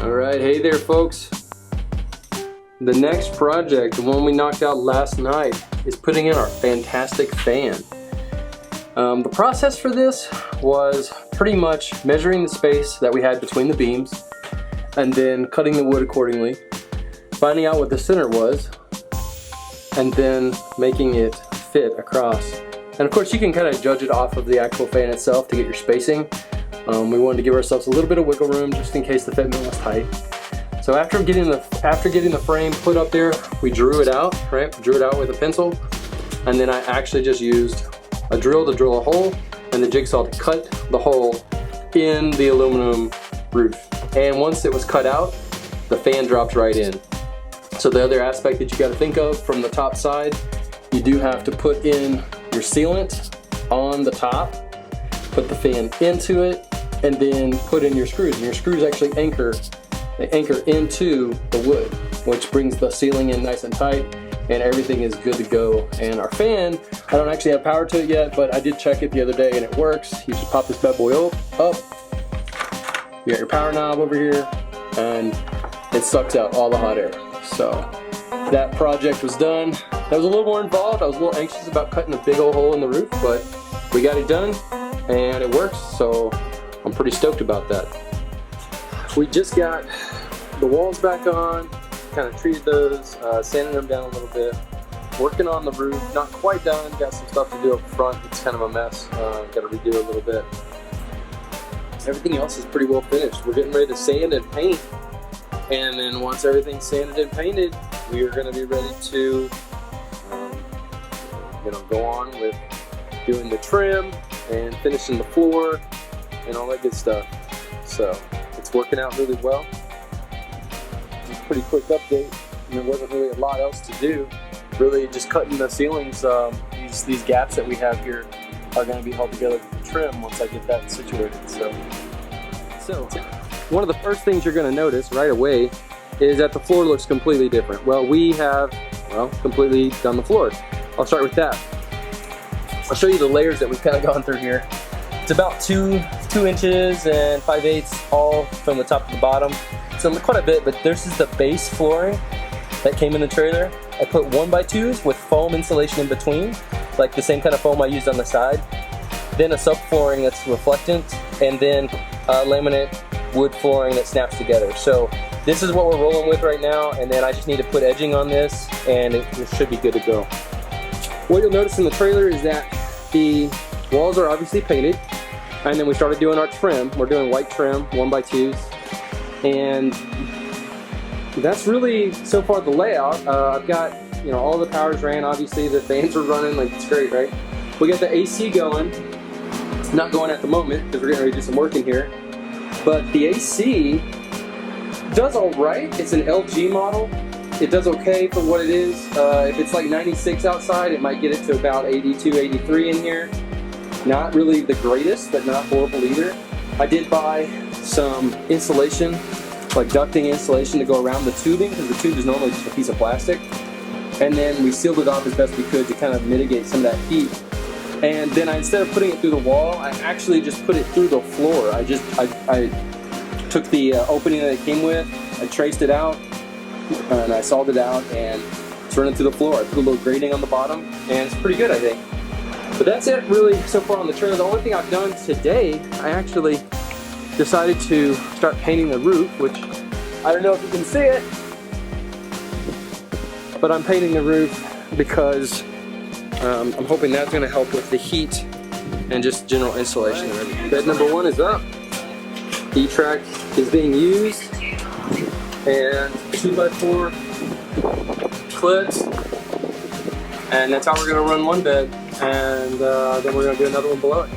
Alright, hey there folks. The next project, the one we knocked out last night, is putting in our fantastic fan. The process for this was pretty much measuring the space that we had between the beams and then cutting the wood accordingly, finding out what the center was, and then making it fit across. And of course you can kind of judge it off of the actual fan itself to get your spacing. We wanted to give ourselves a little bit of wiggle room just in case the fitment was tight. So after getting the frame put up there, we drew it out, right? Drew it out with a pencil, and then I actually just used a drill to drill a hole and the jigsaw to cut the hole in the aluminum roof. And once it was cut out, the fan dropped right in. So the other aspect that you got to think of from the top side, you do have to put in your sealant on the top, put the fan into it, and then put in your screws. And your screws actually anchor into the wood, which brings the sealing in nice and tight, and everything is good to go. And our fan, I don't actually have power to it yet, but I did check it the other day and it works. You just pop this bad boy up, you got your power knob over here, and it sucks out all the hot air. So that project was done. That was a little more involved. I was a little anxious about cutting a big old hole in the roof, but we got it done and it works, so I'm pretty stoked about that. We just got the walls back on, kind of treated those, sanding them down a little bit, working on the roof, not quite done, got some stuff to do up front, it's kind of a mess, got to redo a little bit. Everything else is pretty well finished. We're getting ready to sand and paint, and then once everything's sanded and painted, we are going to be ready to go on with doing the trim and finishing the floor and all that good stuff. So it's working out really well. It's a pretty quick update, and there wasn't really a lot else to do. Really just cutting the ceilings. These gaps that we have here are going to be held together with the trim once I get that situated. So one of the first things you're going to notice right away is that the floor looks completely different. Well, we have completely done the floor. I'll start with that. I'll show you the layers that we've kind of gone through here. It's about 2 inches and 5/8 all from the top to the bottom. So quite a bit, but this is the base flooring that came in the trailer. I put 1x2s with foam insulation in between, like the same kind of foam I used on the side. Then a subflooring that's reflectant, and then laminate wood flooring that snaps together. So this is what we're rolling with right now, and then I just need to put edging on this, and it should be good to go. What you'll notice in the trailer is that the walls are obviously painted, and then we started doing our trim. We're doing white trim, 1x2s, and that's really so far the layout. I've got all the powers ran. Obviously the fans are running, like it's great, right? We got the AC going. It's not going at the moment because we're getting ready to do some work in here, but the AC does all right. It's an LG model. It does okay for what it is. If it's like 96 outside, it might get it to about 82, 83 in here. Not really the greatest, but not horrible either. I did buy some insulation, like ducting insulation, to go around the tubing, because the tube is normally just a piece of plastic. And then we sealed it off as best we could to kind of mitigate some of that heat. And then instead of putting it through the wall, I actually just put it through the floor. I took the opening that it came with, I traced it out, and I sawed it out, and it's running through the floor. I put a little grating on the bottom, and it's pretty good, I think. But that's it really so far on the trailer. The only thing I've done today, I actually decided to start painting the roof, which I don't know if you can see it, but I'm painting the roof because I'm hoping that's going to help with the heat and just general insulation. Bed number 1 is up. E-track is being used, and 2x4 clips, and that's how we're going to run one bed, and then we're going to do another one below it.